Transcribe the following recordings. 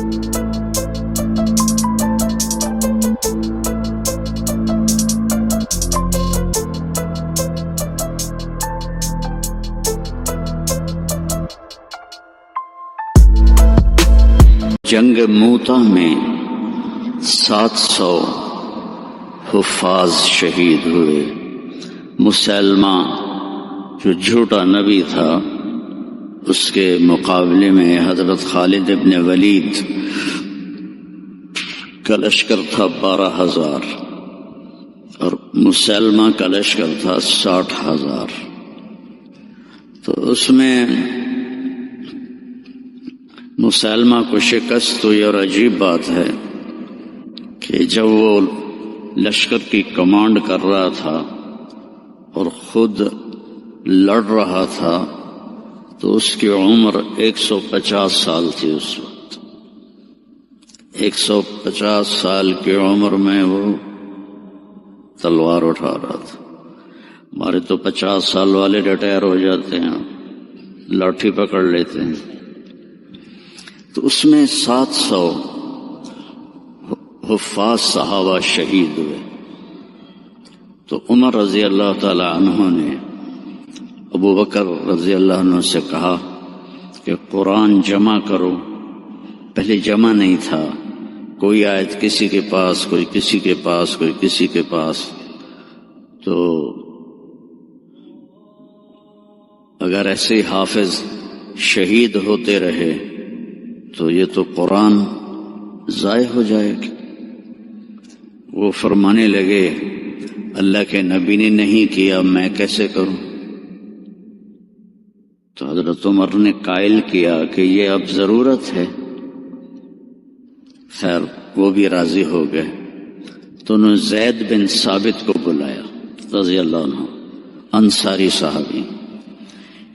جنگ موتا میں 700 حفاظ شہید ہوئے۔ مسلمہ جو جھوٹا نبی تھا اس کے مقابلے میں حضرت خالد ابن ولید کا لشکر تھا 12,000 اور مسلمہ کا لشکر تھا 60,000۔ تو اس میں مسلمہ کو شکست ہوئی، اور عجیب بات ہے کہ جب وہ لشکر کی کمانڈ کر رہا تھا اور خود لڑ رہا تھا تو اس کی عمر 150 سال تھی۔ اس وقت 150 سال کی عمر میں وہ تلوار اٹھا رہا تھا۔ ہمارے تو 50 سال والے ریٹائر ہو جاتے ہیں، لاٹھی پکڑ لیتے ہیں۔ تو اس میں 700 حفاظ صحابہ شہید ہوئے۔ تو عمر رضی اللہ تعالی عنہ نے ابو بکر رضی اللہ عنہ سے کہا کہ قرآن جمع کرو۔ پہلے جمع نہیں تھا، کوئی آیت کسی کے پاس، کوئی کسی کے پاس، کوئی کسی کے پاس۔ تو اگر ایسے ہی حافظ شہید ہوتے رہے تو یہ تو قرآن ضائع ہو جائے گا۔ وہ فرمانے لگے اللہ کے نبی نے نہیں کیا، میں کیسے کروں؟ تو حضرت عمر نے قائل کیا کہ یہ اب ضرورت ہے۔ خیر وہ بھی راضی ہو گئے۔ تو انہوں نے زید بن ثابت کو بلایا رضی اللہ عنہ، انصاری صحابی،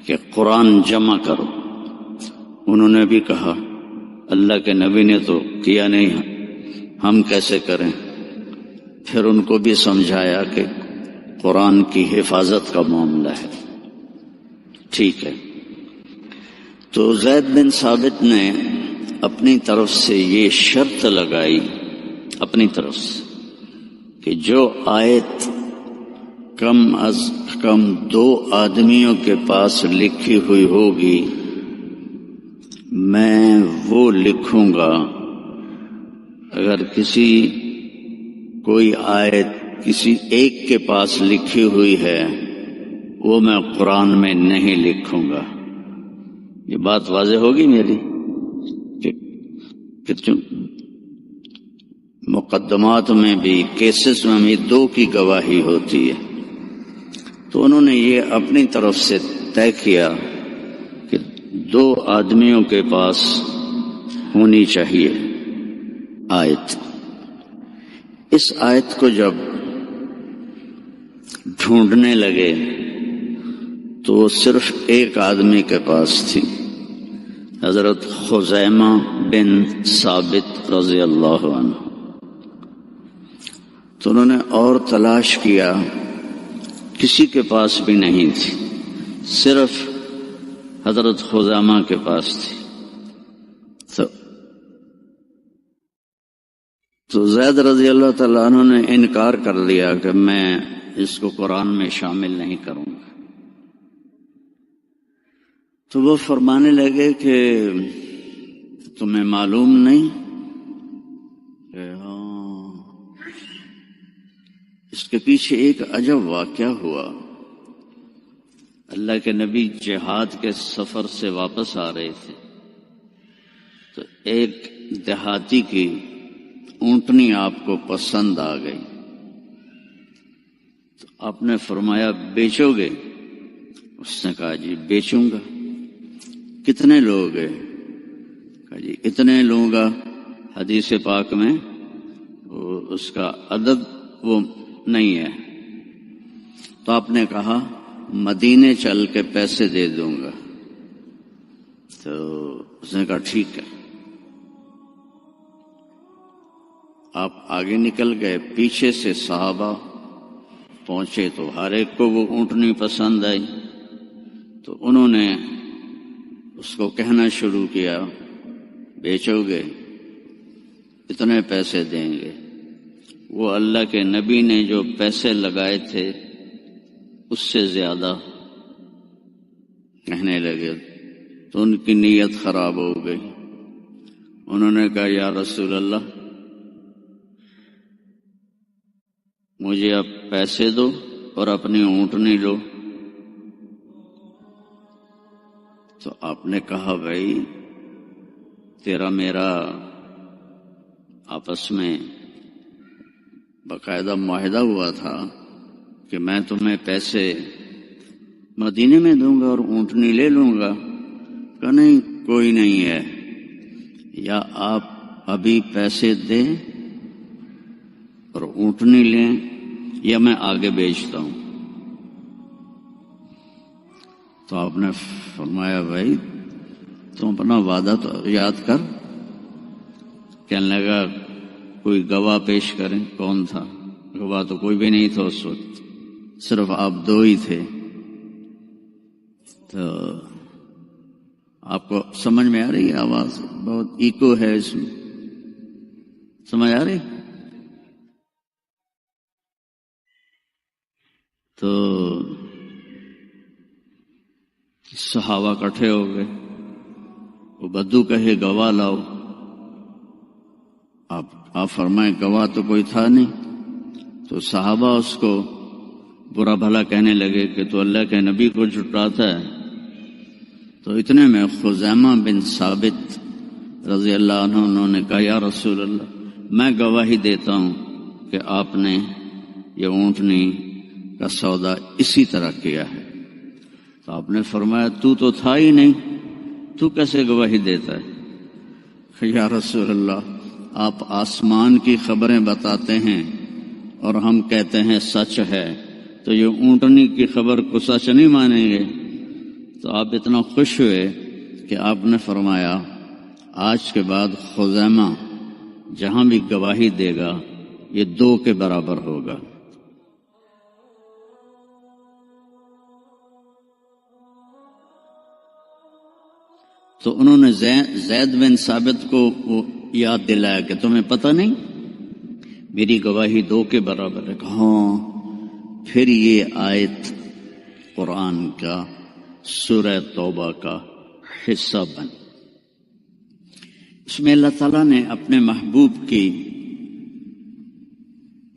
کہ قرآن جمع کرو۔ انہوں نے بھی کہا اللہ کے نبی نے تو کیا نہیں، ہم کیسے کریں؟ پھر ان کو بھی سمجھایا کہ قرآن کی حفاظت کا معاملہ ہے، ٹھیک ہے۔ تو زید بن ثابت نے اپنی طرف سے یہ شرط لگائی، اپنی طرف سے، کہ جو آیت کم از کم 2 آدمیوں کے پاس لکھی ہوئی ہوگی میں وہ لکھوں گا۔ اگر کوئی آیت کسی ایک کے پاس لکھی ہوئی ہے وہ میں قرآن میں نہیں لکھوں گا۔ یہ بات واضح ہوگی میری کہ مقدمات میں بھی، کیسز میں بھی 2 کی گواہی ہوتی ہے۔ تو انہوں نے یہ اپنی طرف سے طے کیا کہ 2 آدمیوں کے پاس ہونی چاہیے آیت۔ اس آیت کو جب ڈھونڈنے لگے تو وہ صرف ایک آدمی کے پاس تھی، حضرت خزیمہ بن ثابت رضی اللہ عنہ۔ تو انہوں نے اور تلاش کیا، کسی کے پاس بھی نہیں تھی، صرف حضرت خزیمہ کے پاس تھی۔ تو زید رضی اللہ تعالیٰ عنہ نے انکار کر لیا کہ میں اس کو قرآن میں شامل نہیں کروں گا۔ تو وہ فرمانے لگے کہ تمہیں معلوم نہیں کہ اس کے پیچھے ایک عجب واقعہ ہوا۔ اللہ کے نبی جہاد کے سفر سے واپس آ رہے تھے تو ایک دیہاتی کی اونٹنی آپ کو پسند آ گئی۔ تو آپ نے فرمایا بیچو گے؟ اس نے کہا جی بیچوں گا۔ کتنے لوگ ہیں؟ کہا جی اتنے لوں گا۔ حدیث پاک میں اس کا عدد وہ نہیں ہے۔ تو آپ نے کہا مدینے چل کے پیسے دے دوں گا۔ تو اس نے کہا ٹھیک ہے۔ آپ آگے نکل گئے، پیچھے سے صحابہ پہنچے تو ہر ایک کو وہ اونٹنی پسند آئی۔ تو انہوں نے اس کو کہنا شروع کیا بیچو گے؟ اتنے پیسے دیں گے. وہ اللہ کے نبی نے جو پیسے لگائے تھے اس سے زیادہ کہنے لگے تو ان کی نیت خراب ہو گئی. انہوں نے کہا یا رسول اللہ مجھے اب پیسے دو اور اپنی اونٹنی لو. تو آپ نے کہا بھائی تیرا میرا آپس میں باقاعدہ معاہدہ ہوا تھا کہ میں تمہیں پیسے مدینے میں دوں گا اور اونٹنی لے لوں گا. کہ نہیں کوئی نہیں ہے، یا آپ ابھی پیسے دیں اور اونٹنی لیں یا میں آگے بیچتا ہوں. تو آپ نے فرمایا بھائی تم اپنا وعدہ تو یاد کر. کہنے لگا کوئی گواہ پیش کریں. کون تھا گواہ؟ تو کوئی بھی نہیں تھا اس وقت، صرف آپ دو ہی تھے. تو آپ کو سمجھ میں آ رہی ہے؟ آواز بہت ایکو ہے اس میں، سمجھ آ رہی؟ تو صحابہ اکٹھے ہو گئے. وہ بدو کہے گواہ لاؤ. آپ فرمائیں گواہ تو کوئی تھا نہیں. تو صحابہ اس کو برا بھلا کہنے لگے کہ تو اللہ کے نبی کو جھٹلاتا ہے. تو اتنے میں خزیمہ بن ثابت رضی اللہ عنہ انہوں نے کہا یا رسول اللہ میں گواہی دیتا ہوں کہ آپ نے یہ اونٹنی کا سودا اسی طرح کیا ہے. تو آپ نے فرمایا تو تھا ہی نہیں، تو کیسے گواہی دیتا ہے؟ یا رسول اللہ آپ آسمان کی خبریں بتاتے ہیں اور ہم کہتے ہیں سچ ہے، تو یہ اونٹنی کی خبر کو سچ نہیں مانیں گے؟ تو آپ اتنا خوش ہوئے کہ آپ نے فرمایا آج کے بعد خزیمہ جہاں بھی گواہی دے گا یہ 2 کے برابر ہوگا. تو انہوں نے زید بن ثابت کو یاد دلایا کہ تمہیں پتہ نہیں میری گواہی 2 کے برابر ہے. ہاں. پھر یہ آیت قرآن کا سورہ توبہ کا حصہ بن. اس میں اللہ تعالیٰ نے اپنے محبوب کی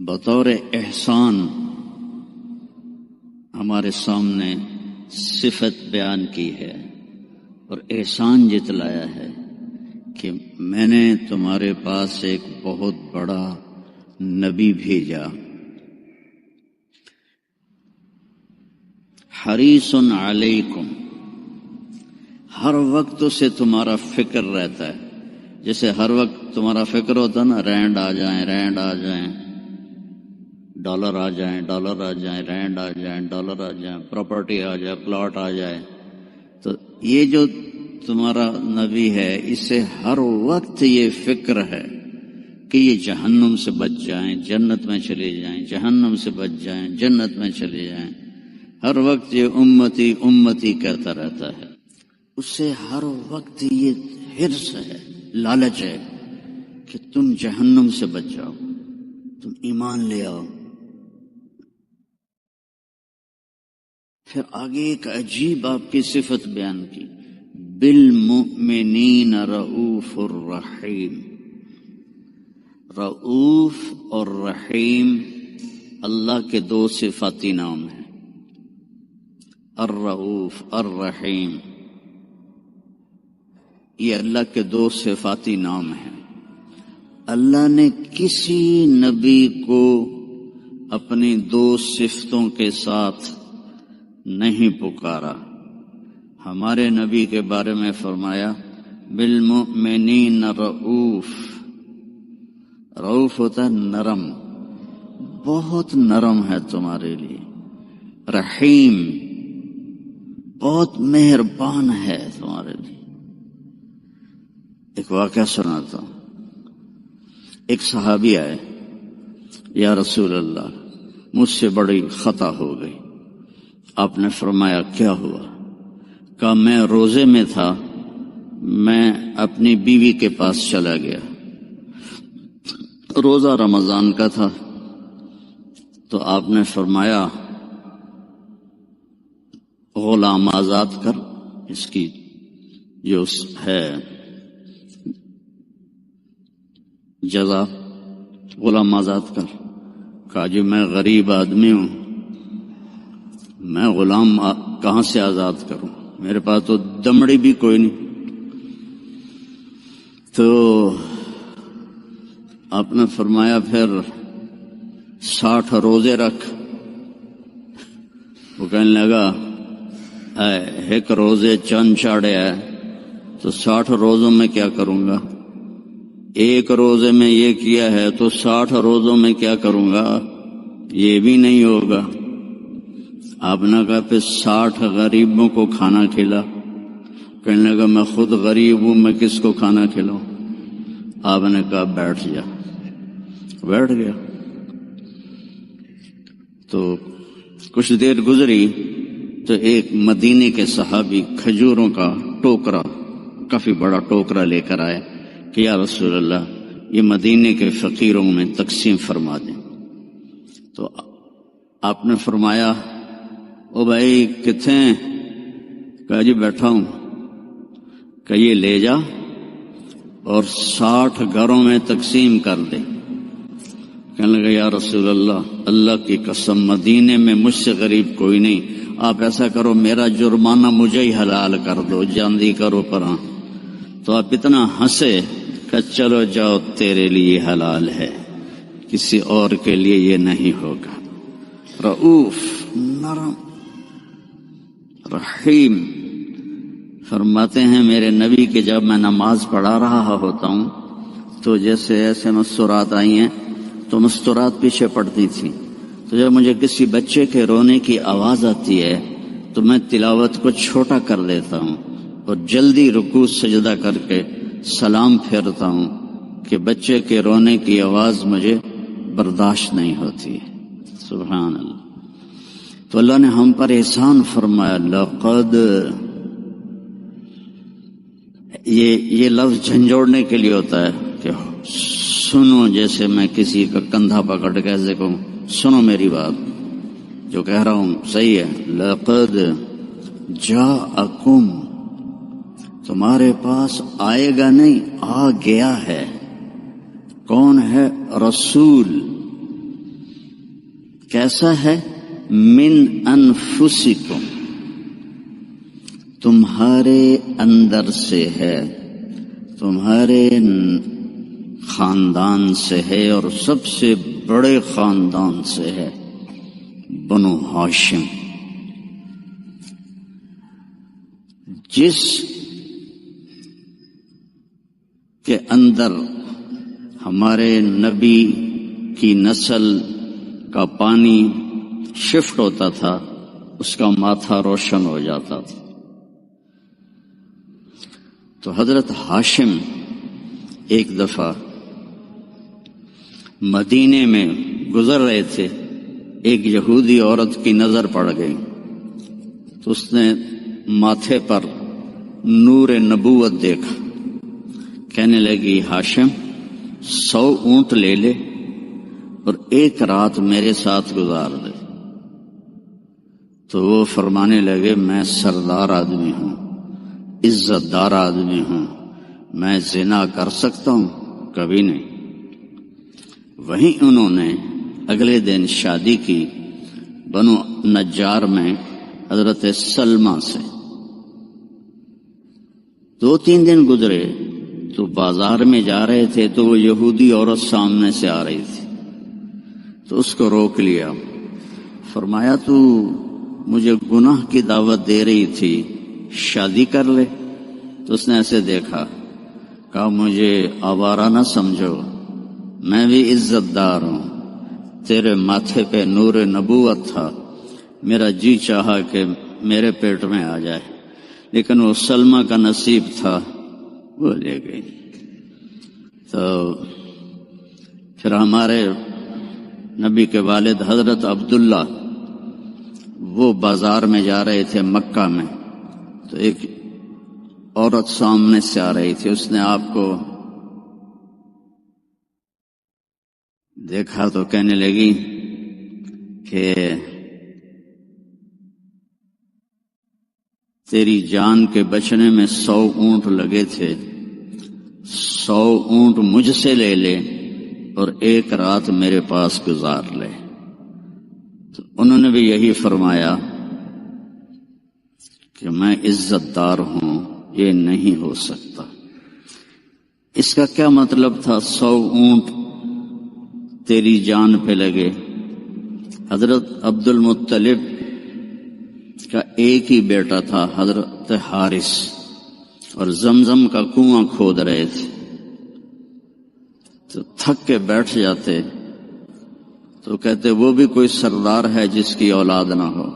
بطور احسان ہمارے سامنے صفت بیان کی ہے اور احسان جتلایا ہے کہ میں نے تمہارے پاس ایک بہت بڑا نبی بھیجا. حریص علیکم، ہر وقت اسے تمہارا فکر رہتا ہے. جیسے ہر وقت تمہارا فکر ہوتا نا رینڈ آ جائیں، رینڈ آ جائیں، ڈالر آ جائیں، ڈالر آ جائیں، رینڈ آ جائیں، ڈالر آ جائیں، پراپرٹی آ جائے، پلاٹ آ جائے. تو یہ جو تمہارا نبی ہے اسے ہر وقت یہ فکر ہے کہ یہ جہنم سے بچ جائیں، جنت میں چلے جائیں، جہنم سے بچ جائیں، جنت میں چلے جائیں. ہر وقت یہ امتی امتی کہتا رہتا ہے. اسے ہر وقت یہ حرص ہے، لالچ ہے کہ تم جہنم سے بچ جاؤ، تم ایمان لے آؤ. پھر آگے ایک عجیب آپ کی صفت بیان کی، بالمؤمنین رؤوف الرحیم. رؤوف اور رحیم اللہ کے 2 صفاتی نام ہیں. الرؤوف الرحیم یہ اللہ کے 2 صفاتی نام ہیں. اللہ نے کسی نبی کو اپنی 2 صفتوں کے ساتھ نہیں پکارا. ہمارے نبی کے بارے میں فرمایا بالمؤمنین رؤوف. رؤوف ہوتا ہے نرم، بہت نرم ہے تمہارے لیے. رحیم بہت مہربان ہے تمہارے لیے. ایک واقعہ سناتا ہوں. ایک صحابی آئے، یا رسول اللہ مجھ سے بڑی خطا ہو گئی. آپ نے فرمایا کیا ہوا؟ کہا میں روزے میں تھا، میں اپنی بیوی کے پاس چلا گیا، روزہ رمضان کا تھا تو آپ نے فرمایا غلام آزاد کر، اس کی جو ہے جزا غلام آزاد کر۔ کہا جی میں غریب آدمی ہوں، میں غلام کہاں سے آزاد کروں، میرے پاس تو دمڑی بھی کوئی نہیں۔ تو آپ نے فرمایا پھر 60 روزے رکھ۔ وہ کہنے لگا ایک روزے چند چاڑے ہے تو 60 روزوں میں کیا کروں گا، ایک روزے میں یہ کیا ہے تو 60 روزوں میں کیا کروں گا، یہ بھی نہیں ہوگا۔ آپ نے کہا پھر 60 غریبوں کو کھانا کھلا۔ کہنے لگا میں خود غریب ہوں، میں کس کو کھانا کھلاؤں۔ آپ نے کہا بیٹھ جا، بیٹھ گیا۔ تو کچھ دیر گزری تو ایک مدینے کے صحابی کھجوروں کا ٹوکرا، کافی بڑا ٹوکرا لے کر آئے کہ یا رسول اللہ یہ مدینے کے فقیروں میں تقسیم فرما دیں۔ تو آپ نے فرمایا او بھائی کتنے ہیں؟ کہا جی بیٹھا ہوں۔ کہ یہ لے جا اور 60 گھروں میں تقسیم کر دے۔ کہنے لگا یا رسول اللہ کی قسم مدینے میں مجھ سے غریب کوئی نہیں، آپ ایسا کرو میرا جرمانہ مجھے ہی حلال کر دو، جاندی کرو پراں۔ تو آپ اتنا ہنسے کہ چلو جاؤ تیرے لیے حلال ہے، کسی اور کے لیے یہ نہیں ہوگا۔ رؤوف، نرم، رحیم۔ فرماتے ہیں میرے نبی کہ جب میں نماز پڑھا رہا ہوتا ہوں تو جیسے ایسے مستورات آئی ہیں تو مستورات پیچھے پڑتی تھیں، تو جب مجھے کسی بچے کے رونے کی آواز آتی ہے تو میں تلاوت کو چھوٹا کر دیتا ہوں اور جلدی رکوع سجدہ کر کے سلام پھیرتا ہوں کہ بچے کے رونے کی آواز مجھے برداشت نہیں ہوتی۔ سبحان اللہ۔ تو اللہ نے ہم پر احسان فرمایا۔ لقد، یہ لفظ جھنجھوڑنے کے لیے ہوتا ہے کہ سنو، جیسے میں کسی کا کندھا پکڑ کے ایسے کہوں سنو میری بات، جو کہہ رہا ہوں صحیح ہے۔ لقد جاءکم، تمہارے پاس آئے گا نہیں، آ گیا ہے۔ کون ہے؟ رسول۔ کیسا ہے؟ من انفسکم، تمہارے اندر سے ہے، تمہارے خاندان سے ہے، اور سب سے بڑے خاندان سے ہے، بنو ہاشم۔ جس کے اندر ہمارے نبی کی نسل کا پانی شفٹ ہوتا تھا اس کا ماتھا روشن ہو جاتا تھا۔ تو حضرت ہاشم ایک دفعہ مدینے میں گزر رہے تھے، ایک یہودی عورت کی نظر پڑ گئی تو اس نے ماتھے پر نور نبوت دیکھا۔ کہنے لگی ہاشم 100 اونٹ لے لے اور ایک رات میرے ساتھ گزار دے۔ تو وہ فرمانے لگے میں سردار آدمی ہوں، عزت دار آدمی ہوں، میں زنا کر سکتا ہوں؟ کبھی نہیں۔ وہیں انہوں نے اگلے دن شادی کی بنو نجار میں حضرت سلمہ سے۔ 2-3 دن گزرے تو بازار میں جا رہے تھے تو وہ یہودی عورت سامنے سے آ رہی تھی، تو اس کو روک لیا۔ فرمایا تو مجھے گناہ کی دعوت دے رہی تھی، شادی کر لے۔ تو اس نے ایسے دیکھا، کہا مجھے آوارہ نہ سمجھو، میں بھی عزت دار ہوں، تیرے ماتھے پہ نور نبوت تھا، میرا جی چاہا کہ میرے پیٹ میں آ جائے، لیکن وہ سلمہ کا نصیب تھا، وہ لے گئی۔ تو پھر ہمارے نبی کے والد حضرت عبداللہ وہ بازار میں جا رہے تھے مکہ میں، تو ایک عورت سامنے سے آ رہی تھی، اس نے آپ کو دیکھا تو کہنے لگی کہ تیری جان کے بچنے میں 100 اونٹ لگے تھے، 100 اونٹ مجھ سے لے لے اور ایک رات میرے پاس گزار لے۔ تو انہوں نے بھی یہی فرمایا کہ میں عزت دار ہوں، یہ نہیں ہو سکتا۔ اس کا کیا مطلب تھا 100 اونٹ تیری جان پہ لگے؟ حضرت عبد المطلب کا ایک ہی بیٹا تھا، حضرت حارث، اور زمزم کا کنواں کھود رہے تھے، تو تھک کے بیٹھ جاتے تو کہتے وہ بھی کوئی سردار ہے جس کی اولاد نہ ہو؟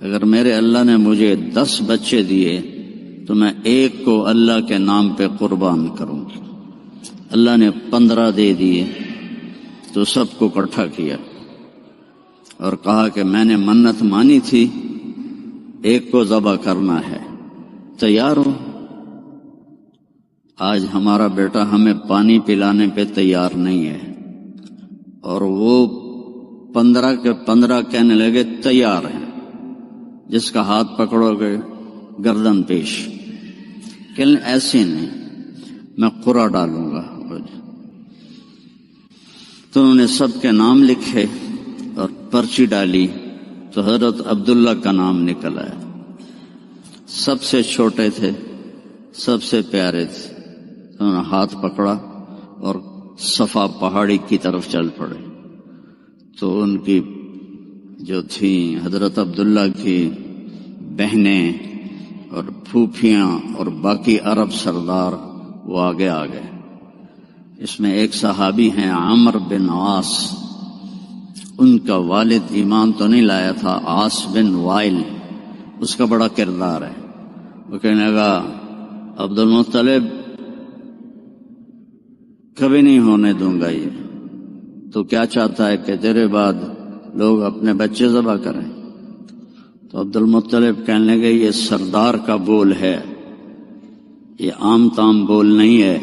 اگر میرے اللہ نے مجھے 10 بچے دیے تو میں ایک کو اللہ کے نام پہ قربان کروں۔ اللہ نے 15 دے دیے تو سب کو اکٹھا کیا اور کہا کہ میں نے منت مانی تھی، ایک کو ذبح کرنا ہے، تیار ہو؟ آج ہمارا بیٹا ہمیں پانی پلانے پہ تیار نہیں ہے، اور وہ 15 کے 15 کہنے لگے تیار ہیں، جس کا ہاتھ پکڑو گے گردن پیش۔ کہ ایسے نہیں، میں قرعہ ڈالوں گا۔ تو انہوں نے سب کے نام لکھے اور پرچی ڈالی تو حضرت عبداللہ کا نام نکل آیا۔ سب سے چھوٹے تھے، سب سے پیارے تھے۔ انہوں نے ہاتھ پکڑا اور صفا پہاڑی کی طرف چل پڑے۔ تو ان کی جو تھیں حضرت عبداللہ کی بہنیں اور پھوپھیاں اور باقی عرب سردار وہ آگے آ گئے۔ اس میں ایک صحابی ہیں عمر بن عاص، ان کا والد ایمان تو نہیں لایا تھا، عاص بن وائل، اس کا بڑا کردار ہے۔ وہ کہنے لگا عبد المطلب کبھی نہیں ہونے دوں گا یہ، تو کیا چاہتا ہے کہ تیرے بعد لوگ اپنے بچے ذبح کریں؟ تو عبد المطلب کہنے لگے یہ سردار کا بول ہے، یہ عام تام بول نہیں ہے۔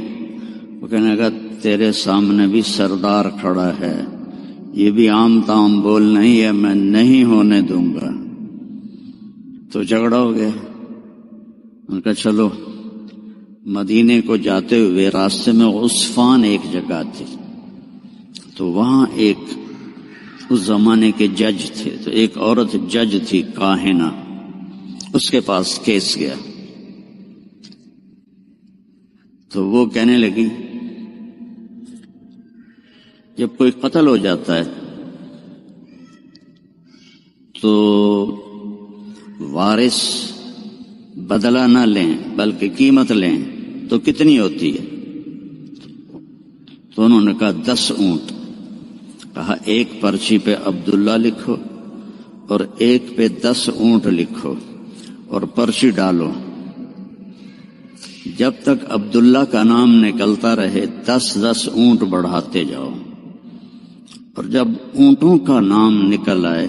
وہ کہنے لگا تیرے سامنے بھی سردار کھڑا ہے، یہ بھی عام تام بول نہیں ہے، میں نہیں ہونے دوں گا۔ تو جھگڑا ہو گیا۔ ان کا چلو، مدینے کو جاتے ہوئے راستے میں عثفان ایک جگہ تھی، تو وہاں ایک اس زمانے کے جج تھے، تو ایک عورت جج تھی کاہنہ، اس کے پاس کیس گیا۔ تو وہ کہنے لگی جب کوئی قتل ہو جاتا ہے تو وارث بدلہ نہ لیں بلکہ قیمت لیں تو کتنی ہوتی ہے؟ تو انہوں نے کہا 10 اونٹ۔ کہا ایک پرچی پہ عبداللہ لکھو اور ایک پہ 10 اونٹ لکھو اور پرچی ڈالو، جب تک عبداللہ کا نام نکلتا رہے 10 اونٹ بڑھاتے جاؤ، اور جب اونٹوں کا نام نکل آئے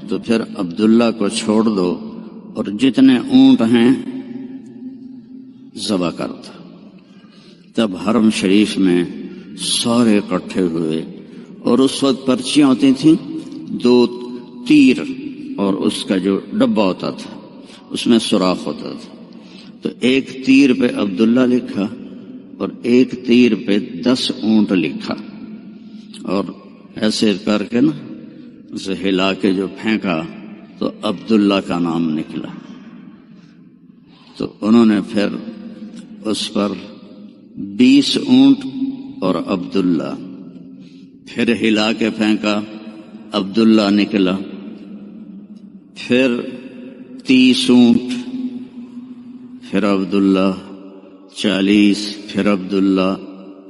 تو پھر عبداللہ کو چھوڑ دو اور جتنے اونٹ ہیں ذبح کر دو۔ تب حرم شریف میں سارے اکٹھے ہوئے، اور اس وقت پرچیاں ہوتی تھیں 2 تیر، اور اس کا جو ڈبہ ہوتا تھا اس میں سوراخ ہوتا تھا، تو ایک تیر پہ عبداللہ لکھا اور ایک تیر پہ 10 اونٹ لکھا، اور ایسے کر کے نا اسے ہلا کے جو پھینکا تو عبداللہ کا نام نکلا۔ تو انہوں نے پھر اس پر 20 اونٹ اور عبداللہ، پھر ہلا کے پھینکا، عبداللہ نکلا، پھر 30 اونٹ، پھر عبداللہ، 40، پھر عبداللہ،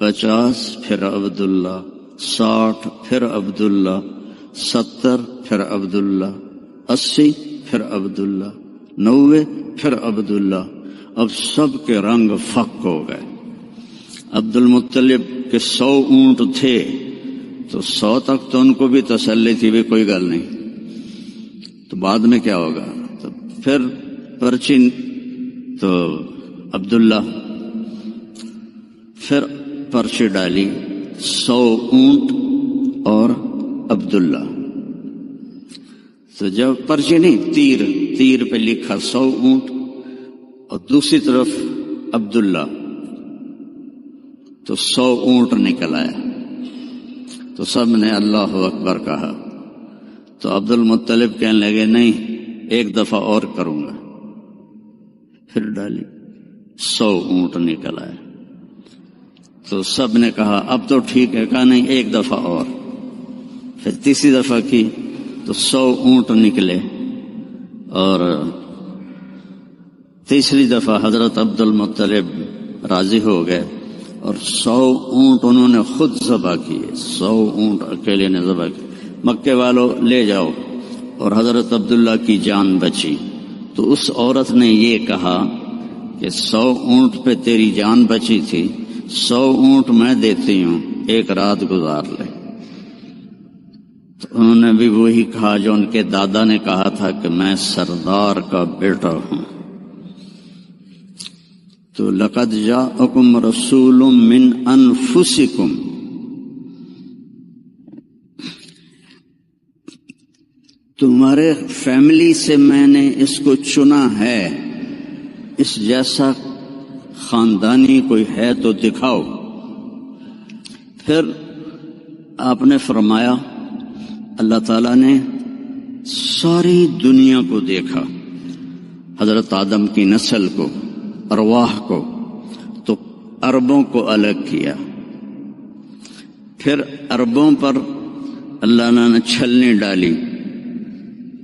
50، پھر عبداللہ، 60، پھر عبداللہ، 70، پھر عبداللہ، 80، پھر عبداللہ، 90، پھر عبداللہ۔ اب سب کے رنگ فک ہو گئے۔ عبد المطلب کے 100 اونٹ تھے تو 100 تک تو ان کو بھی تسلی تھی بھی کوئی گل نہیں، تو بعد میں کیا ہوگا؟ تو پھر پرچی تو عبداللہ، پھر پرچی ڈالی 100 اونٹ اور عبداللہ. تو جب پرچی نہیں، تیر پہ لکھا 100 اونٹ اور دوسری طرف عبداللہ، تو 100 اونٹ نکل آیا. تو سب نے اللہ اکبر کہا. تو عبد المطلب کہنے لگے نہیں، ایک دفعہ اور کروں گا. پھر ڈالی، 100 اونٹ نکل آئے. تو سب نے کہا اب تو ٹھیک ہے. کہا نہیں، ایک دفعہ اور. پھر تیسری دفعہ کی تو 100 اونٹ نکلے. اور تیسری دفعہ حضرت عبد المطلب راضی ہو گئے اور 100 اونٹ انہوں نے خود ذبح کیے. 100 اونٹ اکیلے نے ذبح کیے. مکے والوں لے جاؤ. اور حضرت عبداللہ کی جان بچی. تو اس عورت نے یہ کہا کہ 100 اونٹ پہ تیری جان بچی تھی، 100 اونٹ میں دیتی ہوں، ایک رات گزار لے. تو انہوں نے بھی وہی کہا جو ان کے دادا نے کہا تھا کہ میں سردار کا بیٹا ہوں. تو لقد جاءکم رسول من انفسکم، تمہارے فیملی سے میں نے اس کو چنا ہے، اس جیسا خاندانی کوئی ہے تو دکھاؤ. پھر آپ نے فرمایا، اللہ تعالیٰ نے ساری دنیا کو دیکھا، حضرت آدم کی نسل کو، ارواح کو، تو عربوں کو الگ کیا. پھر عربوں پر اللہ نے چھلنی ڈالی،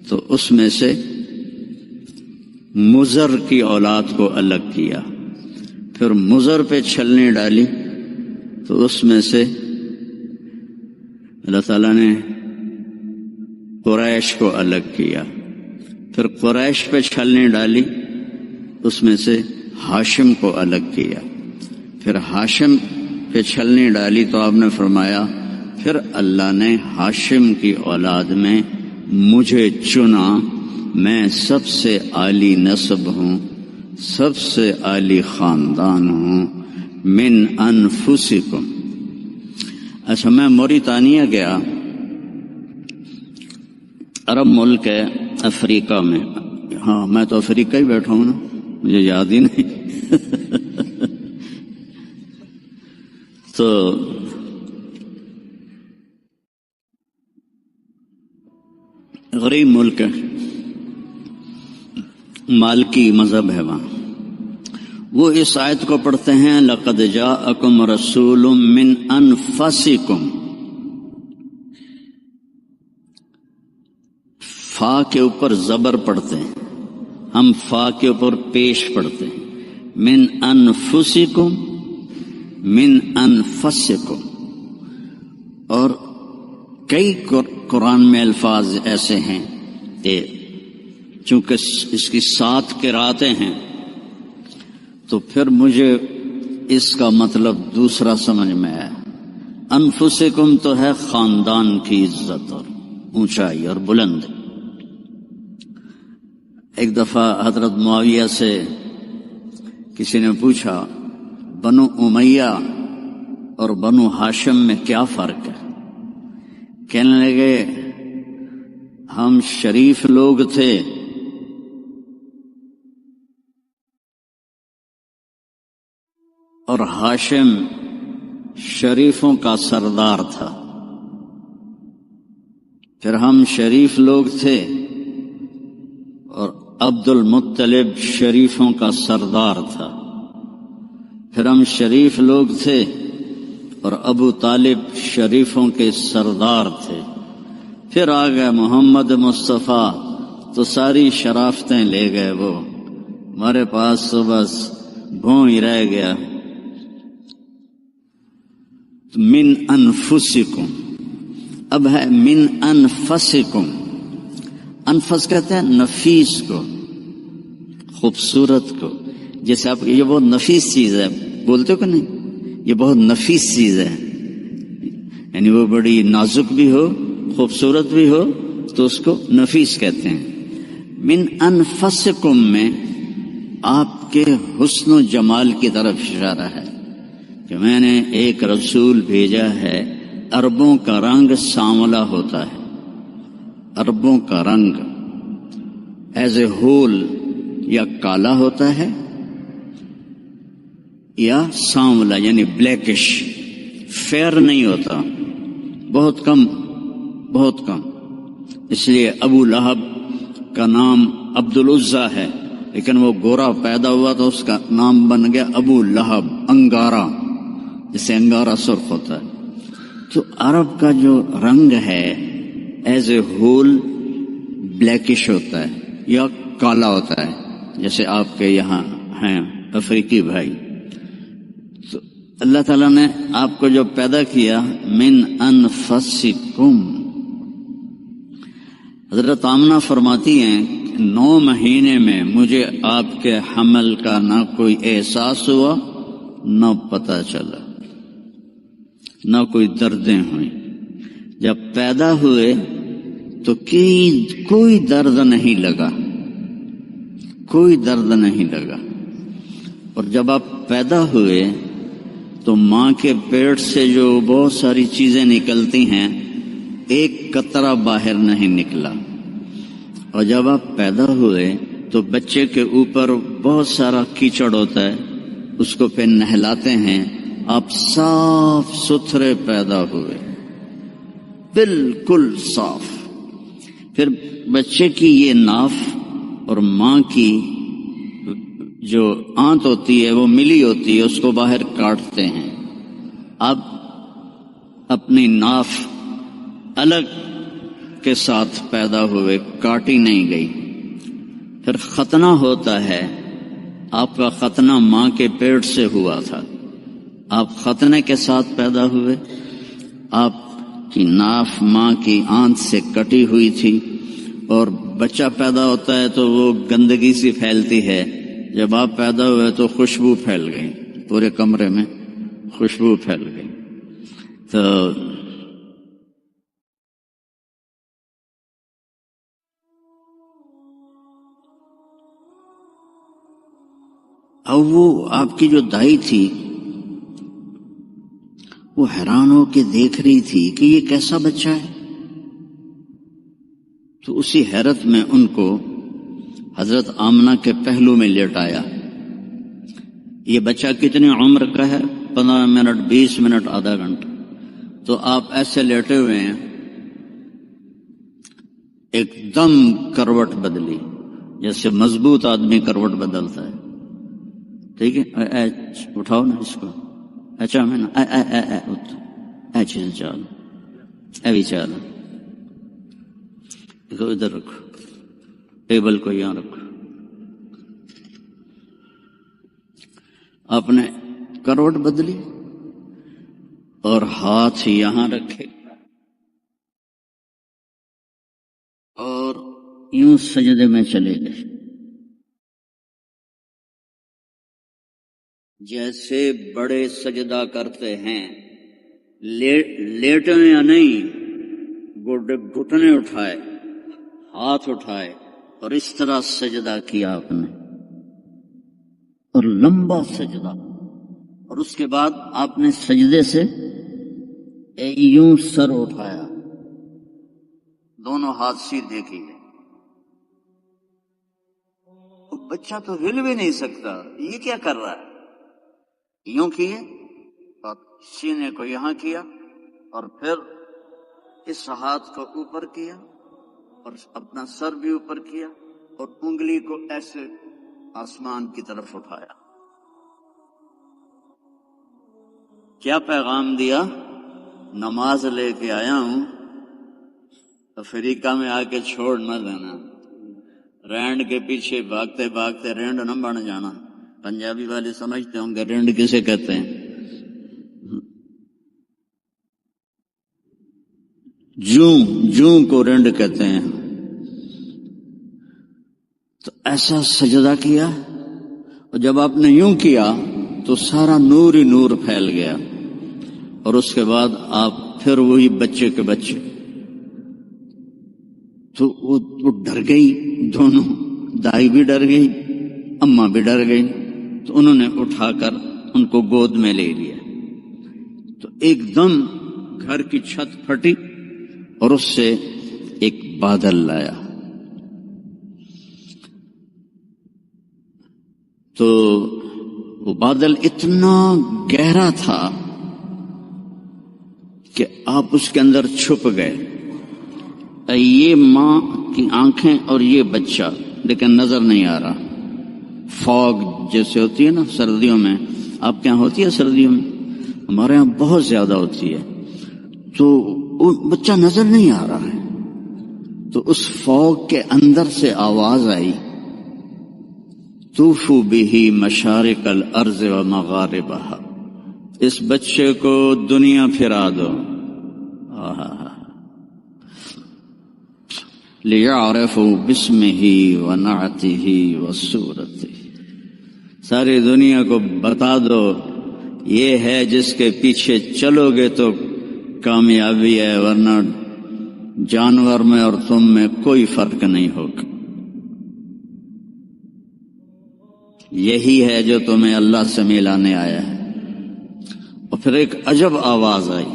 تو اس میں سے مضر کی اولاد کو الگ کیا. پھر مضر پہ چھلنی ڈالی تو اس میں سے اللہ تعالیٰ نے قریش کو الگ کیا. پھر قریش پہ چھلنی ڈالی، اس میں سے ہاشم کو الگ کیا. پھر ہاشم پہ چھلنی ڈالی تو آپ نے فرمایا پھر اللہ نے ہاشم کی اولاد میں مجھے چنا، میں سب سے عالی نسب ہوں، سب سے عالی خاندان ہوں، من انفسکم. اچھا، میں موریتانیہ گیا، عرب ملک ہے افریقہ میں. ہاں، میں تو افریقہ ہی بیٹھا ہوں نا، مجھے یاد ہی نہیں. تو غریب ملک ہے، مالکی مذہب ہے وہاں. وہ اس آیت کو پڑھتے ہیں لقد جاءکم رسول من انفسکم. فا کے اوپر زبر پڑھتے ہیں، ہم فا کے اوپر پیش پڑھتے ہیں. من انفسکم، من انفسکم. اور کئی قرآن میں الفاظ ایسے ہیں کہ چونکہ اس کی 7 قراتیں ہیں تو پھر مجھے اس کا مطلب دوسرا سمجھ میں آیا. انفسکم تو ہے خاندان کی عزت اور اونچائی اور بلند. ایک دفعہ حضرت معاویہ سے کسی نے پوچھا بنو امیہ اور بنو ہاشم میں کیا فرق ہے؟ کہنے لگے ہم شریف لوگ تھے اور ہاشم شریفوں کا سردار تھا. پھر ہم شریف لوگ تھے اور عبد المطلب شریفوں کا سردار تھا. پھر ہم شریف لوگ تھے اور ابو طالب شریفوں کے سردار تھے. پھر آ گئے محمد مصطفیٰ تو ساری شرافتیں لے گئے. وہ ہمارے پاس تو بس بھون ہی رہ گیا. من انفسکم اب ہے من انفسکم. انفس کہتے ہیں نفیس کو، خوبصورت کو. جیسے آپ یہ بہت نفیس چیز ہے بولتے ہو کہ نہیں، یہ بہت نفیس چیز ہے، یعنی وہ بڑی نازک بھی ہو، خوبصورت بھی ہو تو اس کو نفیس کہتے ہیں. من انفسکم میں آپ کے حسن و جمال کی طرف اشارہ ہے کہ میں نے ایک رسول بھیجا ہے عربوں کا رنگ سانولا ہوتا ہے. عربوں کا رنگ ایز اے ہول یا کالا ہوتا ہے یا سانولا یعنی بلیکش، فیئر نہیں ہوتا، بہت کم بہت کم. اس لیے ابو لہب کا نام عبد العزیٰ ہے، لیکن وہ گورا پیدا ہوا تو اس کا نام بن گیا ابو لہب، انگارا، جسے انگارا سرخ ہوتا ہے. تو عرب کا جو رنگ ہے ایز اے ہول بلیکش ہوتا ہے یا کالا ہوتا ہے، جیسے آپ کے یہاں ہیں افریقی بھائی. تو اللہ تعالیٰ نے آپ کو جو پیدا کیا من انفسکم، حضرت آمنہ فرماتی ہیں 9 مہینے میں مجھے آپ کے حمل کا نہ کوئی احساس ہوا، نہ پتہ چلا، نہ کوئی دردیں ہوئیں. جب پیدا ہوئے تو کوئی درد نہیں لگا، کوئی درد نہیں لگا. اور جب آپ پیدا ہوئے تو ماں کے پیٹ سے جو بہت ساری چیزیں نکلتی ہیں، ایک قطرہ باہر نہیں نکلا. اور جب آپ پیدا ہوئے تو بچے کے اوپر بہت سارا کیچڑ ہوتا ہے، اس کو پھر نہلاتے ہیں. آپ صاف ستھرے پیدا ہوئے، بالکل صاف. پھر بچے کی یہ ناف اور ماں کی جو آنت ہوتی ہے وہ ملی ہوتی ہے، اس کو باہر کاٹتے ہیں. اب اپنی ناف الگ کے ساتھ پیدا ہوئے، کاٹی نہیں گئی. پھر ختنہ ہوتا ہے. آپ کا ختنہ ماں کے پیٹ سے ہوا تھا، آپ ختنے کے ساتھ پیدا ہوئے. آپ کی ناف ماں کی آنت سے کٹی ہوئی تھی، اور بچہ پیدا ہوتا ہے تو وہ گندگی سی پھیلتی ہے. جب آپ پیدا ہوئے تو خوشبو پھیل گئی، پورے کمرے میں خوشبو پھیل گئی. تو اب وہ آپ کی جو دائی تھی وہ حیران ہو کے دیکھ رہی تھی کہ یہ کیسا بچہ ہے. تو اسی حیرت میں ان کو حضرت آمنہ کے پہلو میں لیٹایا. یہ بچہ کتنی عمر کا ہے؟ 15 منٹ، 20 منٹ، آدھا گھنٹہ. تو آپ ایسے لیٹے ہوئے ہیں، ایک دم کروٹ بدلی، جیسے مضبوط آدمی کروٹ بدلتا ہے. ٹھیک ہے، اٹھاؤ نا اس کو. اچھا میں نا چیز چال ابھی چال ادھر رکھو، ٹیبل کو یہاں رکھو. آپ نے کروٹ بدلی اور ہاتھ یہاں رکھے اور یوں سجدے میں چلے گئے، جیسے بڑے سجدہ کرتے ہیں. لیٹنے یا نہیں، گھٹنے اٹھائے، ہاتھ اٹھائے اور اس طرح سجدہ کیا آپ نے، اور لمبا سجدہ. اور اس کے بعد آپ نے سجدے سے یوں سر اٹھایا، دونوں ہاتھ سیدھے کیے. بچہ تو ہل بھی نہیں سکتا، یہ کیا کر رہا ہے؟ یوں کیے اور سینے کو یہاں کیا، اور پھر اس ہاتھ کو اوپر کیا اور اپنا سر بھی اوپر کیا، اور انگلی کو ایسے آسمان کی طرف اٹھایا. کیا پیغام دیا؟ نماز لے کے آیا ہوں، افریقہ میں آ کے چھوڑ نہ دینا، رینڈ کے پیچھے بھاگتے بھاگتے رینڈ نہ بن جانا. پنجابی والے سمجھتے ہوں گے رینڈ کسے کہتے ہیں. جوں کو رینڈ کہتے ہیں. تو ایسا سجدہ کیا، اور جب آپ نے یوں کیا تو سارا نور ہی نور پھیل گیا. اور اس کے بعد آپ پھر وہی بچے کے بچے. تو وہ ڈر گئی، دونوں، دائی بھی ڈر گئی، اماں بھی ڈر گئی. تو انہوں نے اٹھا کر ان کو گود میں لے لیا. تو ایک دم گھر کی چھت پھٹی اور اس سے ایک بادل لایا. تو وہ بادل اتنا گہرا تھا کہ آپ اس کے اندر چھپ گئے. یہ ماں کی آنکھیں اور یہ بچہ، لیکن نظر نہیں آ رہا. فاگ جیسے ہوتی ہے نا سردیوں میں، آپ کے یہاں ہوتی ہے سردیوں میں، ہمارے یہاں بہت زیادہ ہوتی ہے. تو وہ بچہ نظر نہیں آ رہا ہے. تو اس فاگ کے اندر سے آواز آئی، طوفوا بہ مشارق الارض و مغاربہا، اس بچے کو دنیا پھرا دو. لیعرفوا باسمہ ونعتہ وصورتہ، ساری دنیا کو بتا دو یہ ہے جس کے پیچھے چلو گے تو کامیابی ہے، ورنہ جانور میں اور تم میں کوئی فرق نہیں ہوگا. یہی ہے جو تمہیں اللہ سے ملانے آیا ہے. اور پھر ایک عجب آواز آئی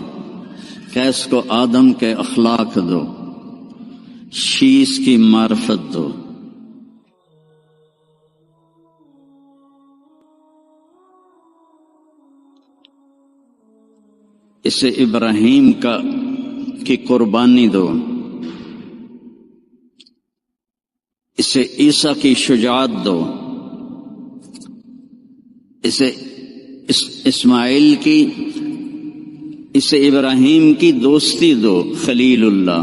کہ اس کو آدم کے اخلاق دو، شیش کی معرفت دو. اسے ابراہیم کی قربانی دو، اسے عیسیٰ کی شجاعت دو، اسے اسماعیل کی، اسے ابراہیم کی دوستی دو، خلیل اللہ،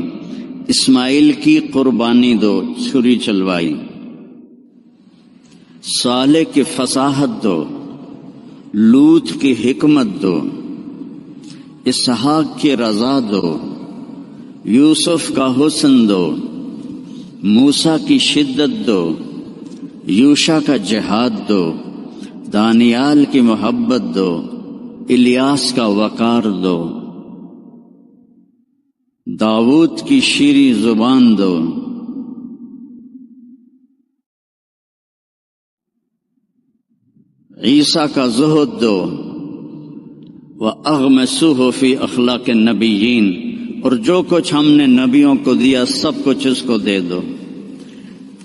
اسماعیل کی قربانی دو، چھری چلوائی، صالح کی فصاحت دو، لوط کی حکمت دو، اسحاق کی رضا دو، یوسف کا حسن دو، موسیٰ کی شدت دو، یوشع کا جہاد دو، دانیال کی محبت دو، الیاس کا وقار دو، داؤد کی شیریں زبان دو، عیسیٰ کا زہد دو، وَأَغْمَسُوهُ فِي أَخْلَاقِ النَّبِيِّينَ، اور جو کچھ ہم نے نبیوں کو دیا سب کچھ اس کو دے دو.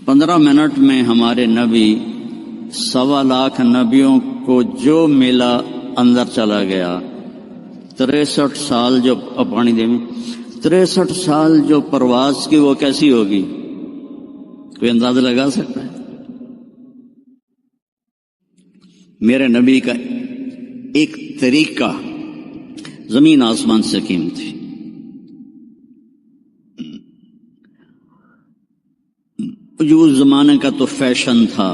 15 منٹ میں ہمارے نبی 1.25 لاکھ نبیوں کو جو ملا اندر چلا گیا. 63 سال جو پانی دے میں 63 سال جو پرواز کی وہ کیسی ہوگی؟ کوئی اندازہ لگا سکتا ہے؟ میرے نبی کا ایک طریقہ زمین آسمان سے قیمتی. جو اس زمانے کا تو فیشن تھا،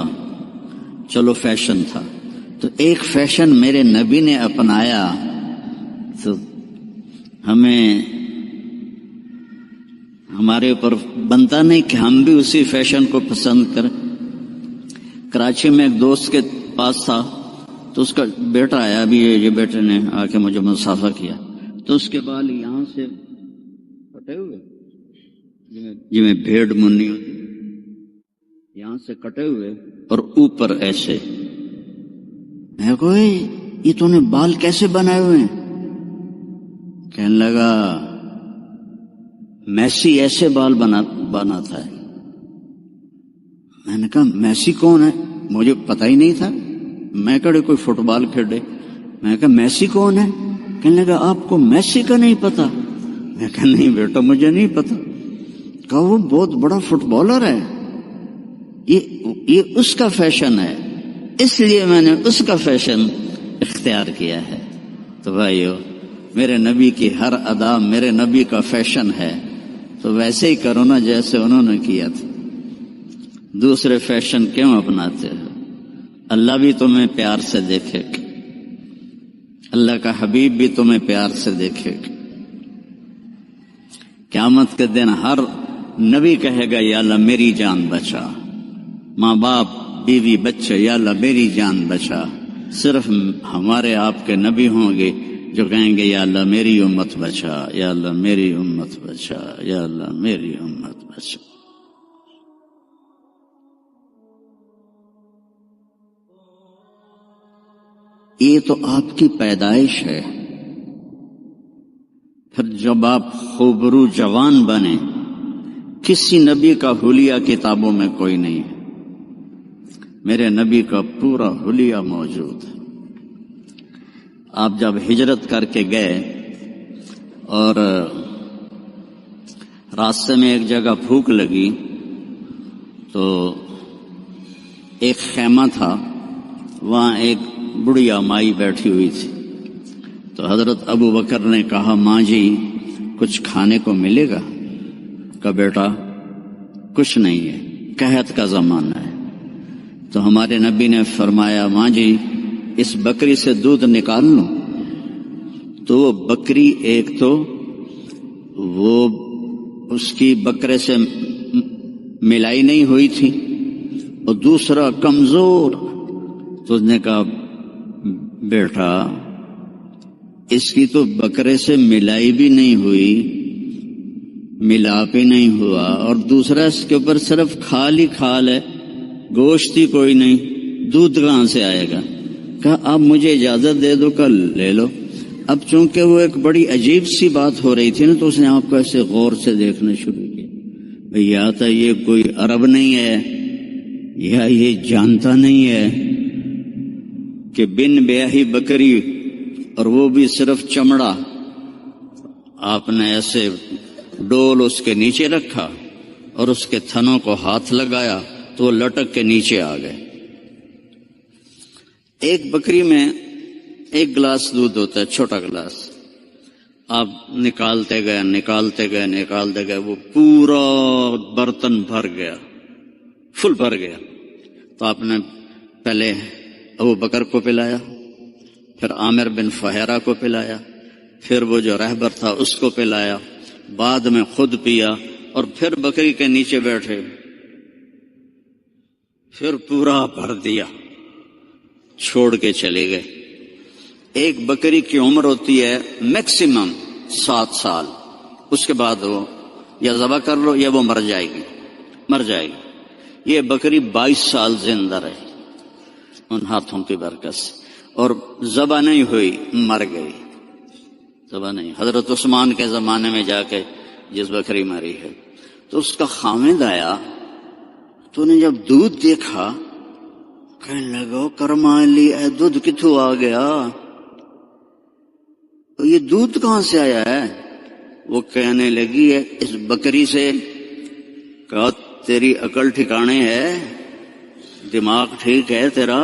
چلو فیشن تھا، تو ایک فیشن میرے نبی نے اپنایا تو ہمیں ہمارے اوپر بنتا نہیں کہ ہم بھی اسی فیشن کو پسند کریں. کراچی میں ایک دوست کے پاس تھا تو اس کا بیٹا آیا، ابھی یہ بیٹے نے آ کے مجھے مصافحہ کیا، تو اس کے بال یہاں سے کٹے ہوئے، جی میں بھیڑ منی ہوتی، یہاں سے کٹے ہوئے اور اوپر ایسے. میں کوئی یہ تو نے بال کیسے بنائے ہوئے ہیں؟ کہنے لگا میسی ایسے بال بناتا ہے. میں نے کہا میسی کون ہے؟ مجھے پتہ ہی نہیں تھا، میں کہے کوئی فٹ بال کھیلے. میں کہا میسی کون ہے؟ کہنے لگا آپ کو میسی کا نہیں پتا؟ میں کہا نہیں بیٹا مجھے نہیں پتا. کہا وہ بہت بڑا فٹ بالر ہے، یہ اس کا فیشن ہے، اس لیے میں نے اس کا فیشن اختیار کیا ہے. تو بھائیو میرے نبی کی ہر ادا میرے نبی کا فیشن ہے، تو ویسے ہی کرو نا جیسے انہوں نے کیا تھا. دوسرے فیشن کیوں اپناتے ہو؟ اللہ بھی تمہیں پیار سے دیکھے گا، اللہ کا حبیب بھی تمہیں پیار سے دیکھے گا. قیامت کے دن ہر نبی کہے گا یا اللہ میری جان بچا، ماں باپ بیوی بچے یا اللہ میری جان بچا. صرف ہمارے آپ کے نبی ہوں گے جو کہیں گے یا اللہ میری امت بچا، یا اللہ میری امت بچا، یا اللہ میری امت بچا. یہ تو آپ کی پیدائش ہے، پھر جب آپ خوبرو جوان بنے، کسی نبی کا حلیہ کتابوں میں کوئی نہیں ہے، میرے نبی کا پورا حلیہ موجود ہے۔ آپ جب ہجرت کر کے گئے اور راستے میں ایک جگہ بھوک لگی تو ایک خیمہ تھا، وہاں ایک بڑھیا مائی بیٹھی ہوئی تھی، تو حضرت ابو بکر نے کہا ماں جی کچھ کھانے کو ملے گا؟ کہا بیٹا کچھ نہیں ہے، قحط کا زمانہ ہے۔ تو ہمارے نبی نے فرمایا ماں جی اس بکری سے دودھ نکال لوں؟ تو وہ بکری ایک تو وہ اس کی بکرے سے ملائی نہیں ہوئی تھی، اور دوسرا کمزور، تو اس نے کہا بیٹا اس کی تو بکرے سے ملائی بھی نہیں ہوئی، ملاپ ہی نہیں ہوا، اور دوسرا اس کے اوپر صرف کھال ہی کھال ہے، گوشت ہی کوئی نہیں، دودھ کہاں سے آئے گا؟ کہا اب مجھے اجازت دے دو، کل لے لو۔ اب چونکہ وہ ایک بڑی عجیب سی بات ہو رہی تھی نا، تو اس نے آپ کو ایسے غور سے دیکھنا شروع کیا، بھئی یا تو یہ کوئی عرب نہیں ہے، یا یہ جانتا نہیں ہے کہ بن بیاہی بکری، اور وہ بھی صرف چمڑا، آپ نے ایسے ڈول اس کے نیچے رکھا اور اس کے تھنوں کو ہاتھ لگایا تو وہ لٹک کے نیچے آ گئے۔ ایک بکری میں ایک گلاس دودھ ہوتا ہے، چھوٹا گلاس، آپ نکالتے گئے وہ پورا برتن بھر گیا، فل بھر گیا۔ تو آپ نے پہلے ابو بکر کو پلایا، پھر عامر بن فہیرہ کو پلایا، پھر وہ جو رہبر تھا اس کو پلایا، بعد میں خود پیا، اور پھر بکری کے نیچے بیٹھے، پھر پورا بھر دیا، چھوڑ کے چلے گئے۔ ایک بکری کی عمر ہوتی ہے میکسیمم 7 سال، اس کے بعد وہ یا ذبح کر لو یا وہ مر جائے گی۔ یہ بکری 22 سال زندہ رہی ان ہاتھوں کی برکت سے، اور ذبح نہیں ہوئی، مر گئی، ذبح نہیں۔ حضرت عثمان کے زمانے میں جا کے جس بکری مری ہے، تو اس کا خامد آیا، تو نے جب دودھ دیکھا کہنے لگا کرمالی اے دودھ کتھوں آ گیا، تو یہ دودھ کہاں سے آیا ہے؟ وہ کہنے لگی ہے اس بکری سے۔ کہا تیری عقل ٹھکانے ہے، دماغ ٹھیک ہے تیرا؟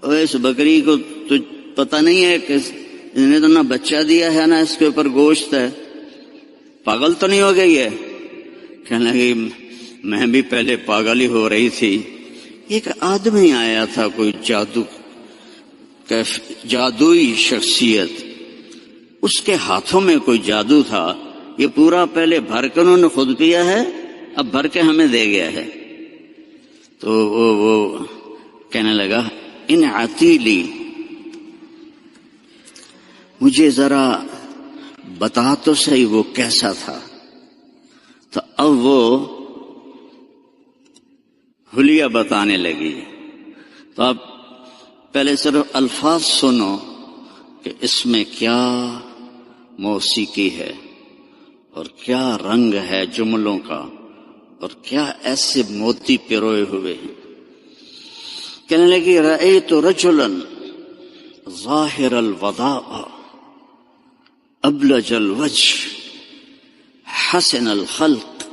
اور اس بکری کو تو پتہ نہیں ہے کہ اس نے تو نہ بچہ دیا ہے نہ اس کے اوپر گوشت ہے، پاگل تو نہیں ہو گئی ہے؟ کہنے لگی میں بھی پہلے پاگل ہی ہو رہی تھی۔ ایک آدمی آیا تھا، کوئی جادوئی شخصیت، اس کے ہاتھوں میں کوئی جادو تھا، یہ پورا پہلے بھر کے انہوں نے خود پیا ہے، اب بھر کے ہمیں دے گیا ہے۔ تو وہ کہنے لگا ان عتیلی، مجھے ذرا بتا تو صحیح وہ کیسا تھا۔ تو اب وہ حلیہ بتانے لگی۔ تو آپ پہلے صرف الفاظ سنو کہ اس میں کیا موسیقی ہے اور کیا رنگ ہے جملوں کا، اور کیا ایسے موتی پروئے ہوئے ہیں۔ کہنے لگی رأیت رجلا ظاہر الوداع ابلج الوجه حسن الخلق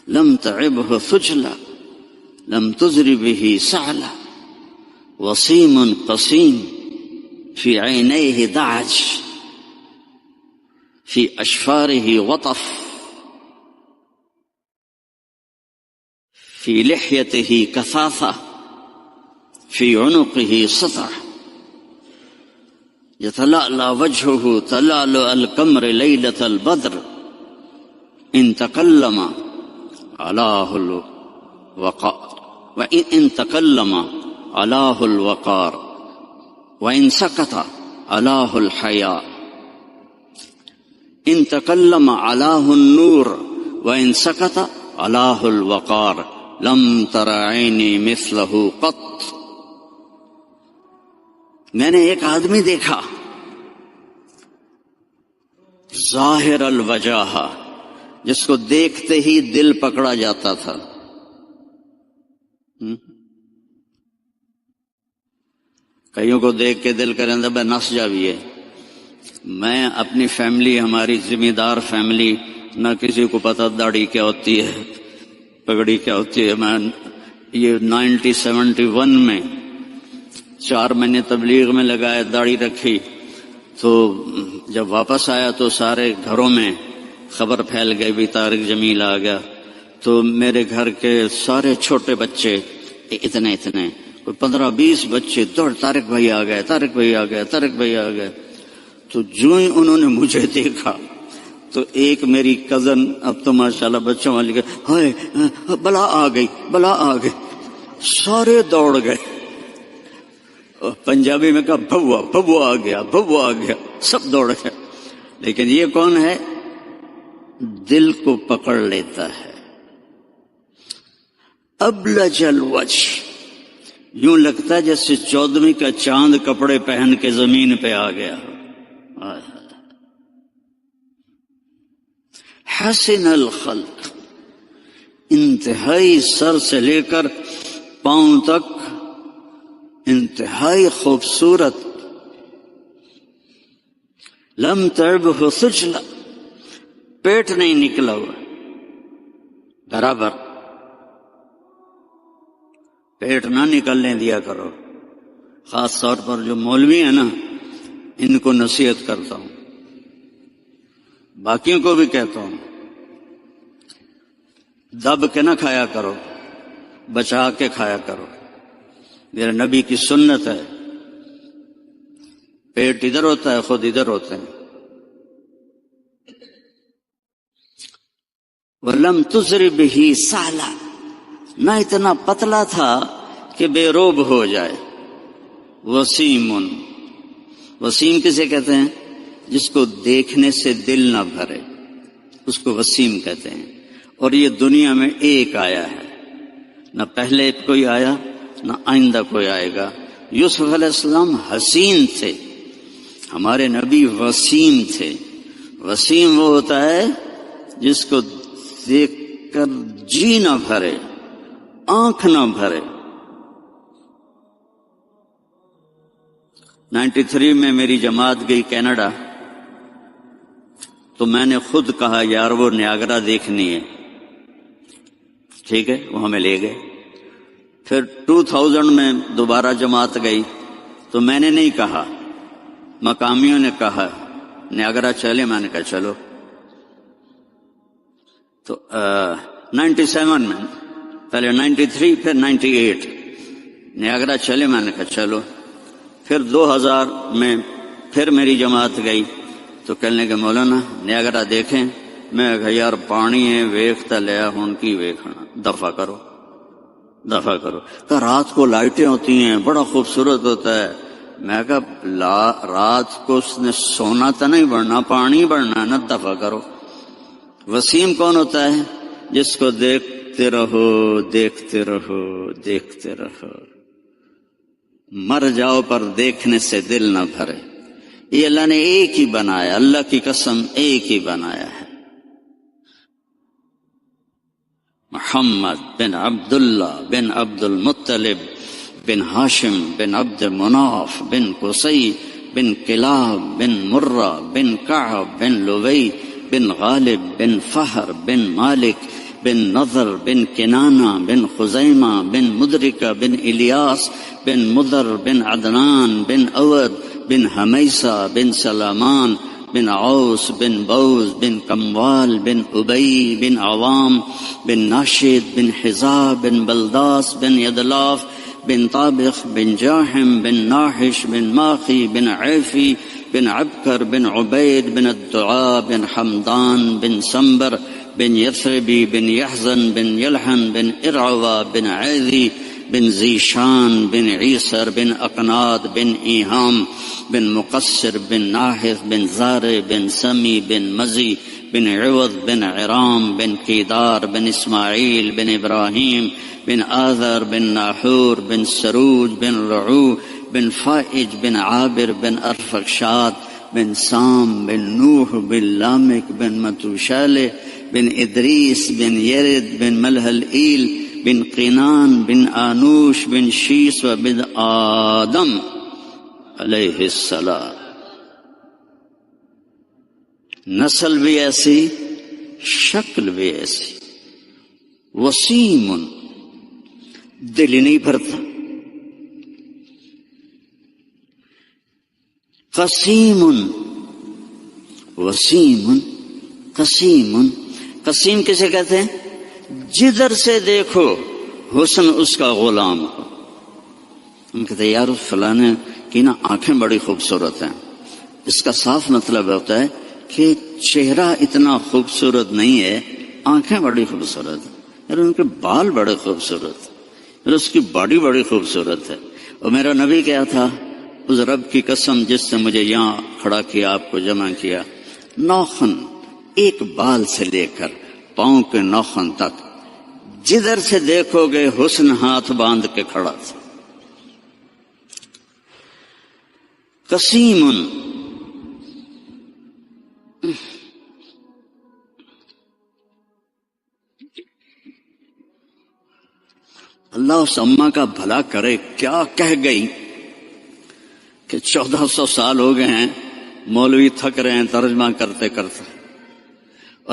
لم تعبه ثجلا لم تزر به سعلا وسيم قصيم في عينيه دعج في أشفاره وطف في لحيته كثافة في عنقه سطع يتلألأ وجهه تلألؤ القمر ليلة البدر إن تكلم علاه الوقار وإن تكلم علاه الوقار وإن سكت علاه الحياء إن تكلم علاه النور وإن سكت علاه الوقار لم تر عيني مثله قط۔ میں نے ایک آدمی دیکھا ظاہر الوجاہ، جس کو دیکھتے ہی دل پکڑا جاتا تھا. کئیوں کو دیکھ کے دل کریں بے نس جاویے. میں اپنی فیملی، ہماری ذمہ دار فیملی، نہ کسی کو پتہ داڑھی کیا ہوتی ہے، پگڑی کیا ہوتی ہے. میں یہ 1971 میں 4 مہینے تبلیغ میں لگائے، داڑھی رکھی. تو جب واپس آیا تو سارے گھروں میں خبر پھیل گئی بھی طارق جمیل آ گیا. تو میرے گھر کے سارے چھوٹے بچے اتنے کوئی 15-20 بچے دوڑ، طارق بھائی آ گئے، طارق بھائی آ گئے، طارق بھائی آ گئے. تو جو ہی انہوں نے مجھے دیکھا تو ایک میری کزن، اب تو ماشاءاللہ بچوں والی، ہائے بلا آ گئی، بلا آ گئی. سارے دوڑ گئے. پنجابی میں کہا بھوا بھوا آ گیا، بھوا آ گیا، سب دوڑ گئے. لیکن یہ کون ہے؟ دل کو پکڑ لیتا ہے. ابلج الوجہ، یوں لگتا ہے جیسے 14ویں کا چاند کپڑے پہن کے زمین پہ آ گیا. حسن الخلق، انتہائی سر سے لے کر پاؤں تک انتہائی خوبصورت. لم تعبہ سجلا، پیٹ نہیں نکلا ہوا، برابر. پیٹ نہ نکلنے دیا کرو. خاص طور پر جو مولوی ہیں نا، ان کو نصیحت کرتا ہوں، باقیوں کو بھی کہتا ہوں، دب کے نہ کھایا کرو، بچا کے کھایا کرو. میرے نبی کی سنت ہے، پیٹ ادھر ہوتا ہے، خود ادھر ہوتے ہیں. وَلَمْ تُزْرِ بِهِ سَعْلًا، نہ اتنا پتلا تھا کہ بے روب ہو جائے. وسیم، وسیم کسے کہتے ہیں؟ جس کو دیکھنے سے دل نہ بھرے، اس کو وسیم کہتے ہیں. اور یہ دنیا میں ایک آیا ہے، نہ پہلے کوئی آیا نہ آئندہ کوئی آئے گا. یوسف علیہ السلام حسین تھے، ہمارے نبی وسیم تھے. وسیم وہ ہوتا ہے جس کو دیکھ کر جی نہ بھرے، آنکھ نہ بھرے. 93 میں میری جماعت گئی کینیڈا، تو میں نے خود کہا یار وہ نیاگرا دیکھنی ہے. ٹھیک ہے، وہ ہمیں لے گئے. پھر 2000 میں دوبارہ جماعت گئی تو میں نے نہیں کہا، مقامیوں نے کہا نیاگرا چلے. میں نے کہا چلو. تو 97 میں، پہلے 93 پھر 98 نیاگرا چلے. میں نے کہا چلو. پھر 2000 میں پھر میری جماعت گئی تو کہنے کے مولانا نیاگرا دیکھیں. میں کہا یار پانی ہے، ویکھتا لیا ہوں کی ویکھنا، دفع کرو دفع کرو. کہ رات کو لائٹیں ہوتی ہیں، بڑا خوبصورت ہوتا ہے. میں کہا رات کو اس نے سونا تو نہیں بڑھنا، پانی بڑھنا نہ، دفع کرو. وسیم کون ہوتا ہے؟ جس کو دیکھتے رہو، دیکھتے رہو، دیکھتے رہو، مر جاؤ پر دیکھنے سے دل نہ بھرے. یہ اللہ نے ایک ہی بنایا، اللہ کی قسم ایک ہی بنایا ہے. محمد بن عبداللہ بن عبد المطلب بن ہاشم بن عبد مناف بن قصی بن کلاب بن مرہ بن کعب بن لوی بن غالب بن فہر بن مالک بن نضر بن کنانہ بن خزیمہ بن مدرکہ بن الیاس بن مضر بن عدنان بن اود بن حمیسہ بن سلامان بن عوس بن بوز بن کموال بن ابی بن عوام بن ناشد بن حزاب بن بلداس بن یدلاف بن طابخ بن جاحم بن ناحش بن ماخی بن عیفی بن عبکر بن عبید بن الدعاء بن حمدان بن سنبر بن یثربی بن یحزن بن یلحن بن ارعوا بن عیذی بن زیشان بن عیسر بن اقناد بن ایہام بن مقصر بن ناحث بن زار بن سمی بن مزی بن عوض بن عرام بن کیدار بن اسماعیل بن ابراہیم بن آذر بن ناحور بن سروج بن رعو بن فائج بن عابر بن ارفقشاد بن سام بن نوح بن لامک بن متوشالہ بن ادریس بن یرد بن ملہلئیل بن قینان بن آنوش بن شیس و بن آدم علیہ السلام. نسل بھی ایسی، شکل بھی ایسی. وسیم، دل ہی نہیں بھرتا. قسیم، وسیم قسیم. قسیم کسے کہتے ہیں؟ جدھر سے دیکھو حسن اس کا غلام ہو. ہم کہتے ہیں یار فلانے کی نا آنکھیں بڑی خوبصورت ہیں. اس کا صاف مطلب ہوتا ہے کہ چہرہ اتنا خوبصورت نہیں ہے، آنکھیں بڑی خوبصورت ہیں. یار ان کے بال بڑے خوبصورت ہیں، یار اس کی باڈی بڑی خوبصورت ہے. اور میرا نبی کیا تھا، اس رب کی قسم جس نے مجھے یہاں کھڑا کیا، آپ کو جمع کیا، ناخن ایک بال سے لے کر پاؤں کے ناخن تک جدھر سے دیکھو گے حسن ہاتھ باندھ کے کھڑا تھا. قسیم، اللہ اس اماں کا بھلا کرے، کیا کہہ گئی کہ 1400 سال ہو گئے ہیں مولوی تھک رہے ہیں ترجمہ کرتے کرتے.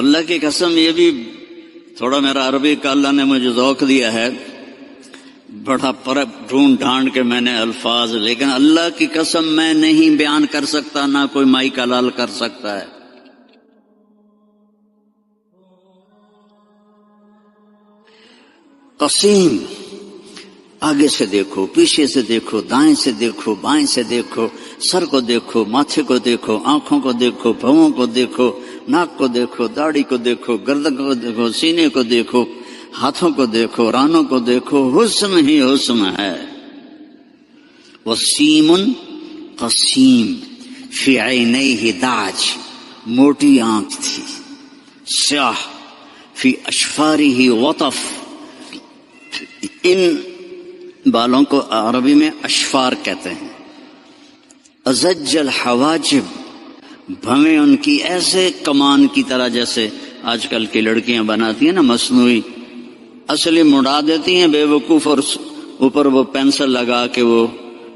اللہ کی قسم یہ بھی تھوڑا میرا عربی کا اللہ نے مجھے ذوق دیا ہے، بڑا ڈھونڈ ڈھانڈ کے میں نے الفاظ، لیکن اللہ کی قسم میں نہیں بیان کر سکتا، نہ کوئی مائک حلال کر سکتا ہے. قسیم، آگے سے دیکھو، پیچھے سے دیکھو، دائیں سے دیکھو، بائیں سے دیکھو، سر کو دیکھو، ماتھے کو دیکھو، آنکھوں کو دیکھو، بھووں کو دیکھو، ناک کو دیکھو، داڑھی کو دیکھو، گردن کو دیکھو، سینے کو دیکھو، ہاتھوں کو دیکھو، رانوں کو دیکھو، حسن ہی حسن ہے. وسیم قسیم فی عینیہ داج، موٹی آنکھ تھی، سیاہ، فی اشفارہ وطف، ان بالوں کو عربی میں اشفار کہتے ہیں. ازج الحواجب، بھویں ان کی ایسے کمان کی طرح جیسے آج کل کی لڑکیاں بناتی ہیں نا مصنوعی، اصلی مڑا دیتی ہیں بے وقوف، اور اوپر وہ پینسل لگا کے وہ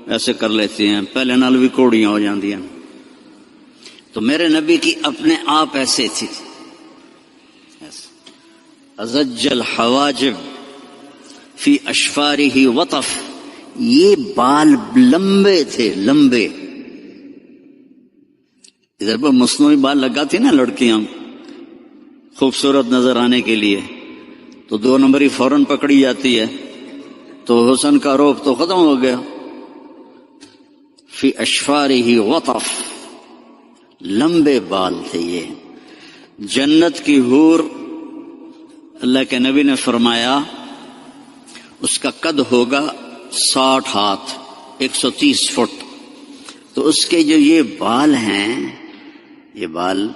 ایسے کر لیتی ہیں، پہلے نال بھی کوڑیاں ہو جاندی ہیں. تو میرے نبی کی اپنے آپ ایسے تھی. ازج الحواجب فی اشفارہ وطف، یہ بال لمبے تھے، لمبے. ادھر پر مصنوعی بال لگاتی نا لڑکیاں خوبصورت نظر آنے کے لیے، تو 2 نمبری فوراً پکڑی جاتی ہے، تو حسن کا روپ تو ختم ہو گیا. فی اشفارہ وطف، لمبے بال تھے یہ. جنت کی حور، اللہ کے نبی نے فرمایا اس کا قد ہوگا 60 ہاتھ، 130 فٹ. تو اس کے جو یہ بال ہیں، یہ بال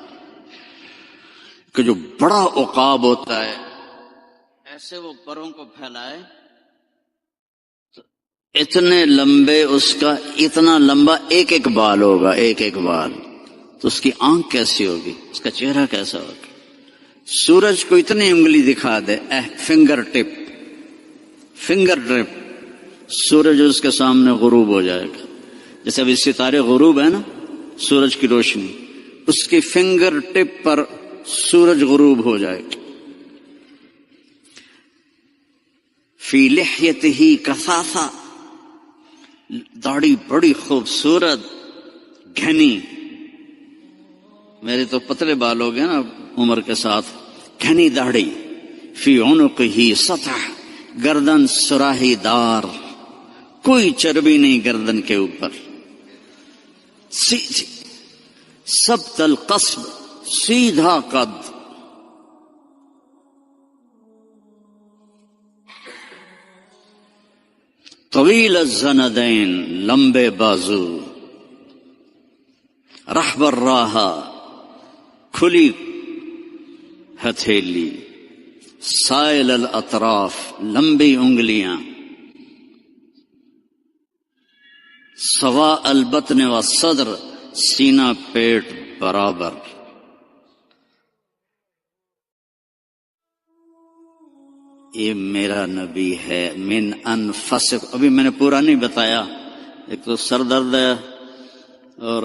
کہ جو بڑا عقاب ہوتا ہے، ایسے وہ پروں کو پھیلائے تو اتنے لمبے، اس کا اتنا لمبا ایک ایک بال ہوگا، ایک ایک بال. تو اس کی آنکھ کیسی ہوگی، اس کا چہرہ کیسا ہوگا. سورج کو اتنی انگلی دکھا دے، فنگر ٹپ، سورج اس کے سامنے غروب ہو جائے گا. جیسے ابھی ستارے غروب ہے نا، سورج کی روشنی، اس کی فنگر ٹپ پر سورج غروب ہو جائے گا. فی لحیتہ کثافہ، داڑھی بڑی خوبصورت گھنی. میرے تو پتلے بال ہو گئے نا عمر کے ساتھ، گھنی داڑھی. فی عنقہ سطح، گردن سراہی دار، کوئی چربی نہیں گردن کے اوپر، سیدھی، سبط القصب، سیدھا قد. طویل الزندین، لمبے بازو. رحب الراحہ، کھلی ہتھیلی. سائل الاطراف، لمبی انگلیاں. سواء البطن والصدر، سینہ پیٹ برابر. یہ میرا نبی ہے. من انفسکم. ابھی میں نے پورا نہیں بتایا. ایک تو سر درد ہے اور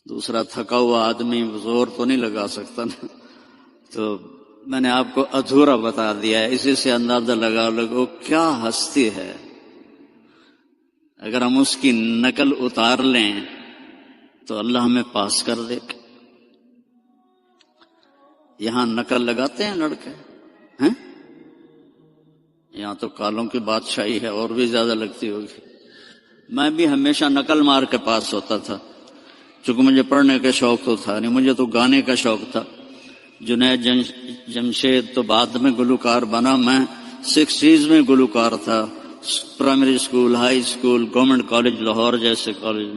دوسرا تھکا ہوا آدمی زور تو نہیں لگا سکتا نا، تو میں نے آپ کو ادھورا بتا دیا ہے. اسی سے اندازہ لگا لو کیا ہستی ہے. اگر ہم اس کی نقل اتار لیں تو اللہ ہمیں پاس کر دے. یہاں نقل لگاتے ہیں لڑکے ہیں، یہاں تو کالوں کی بادشاہی ہے، اور بھی زیادہ لگتی ہوگی. میں بھی ہمیشہ نقل مار کے پاس ہوتا تھا، چونکہ مجھے پڑھنے کا شوق تو تھا نہیں، مجھے تو گانے کا شوق تھا. جنید جمشید تو بعد میں گلوکار بنا، میں 60s میں گلوکار تھا. Primary school, high school, government college Lahore جیسے کالج.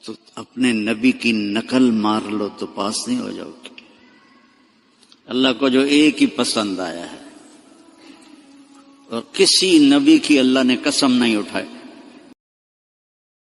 تو اپنے نبی کی نقل مار لو تو پاس نہیں ہو جاؤ گے. اللہ کو جو ایک ہی پسند آیا ہے، اور کسی نبی کی اللہ نے قسم نہیں اٹھائی.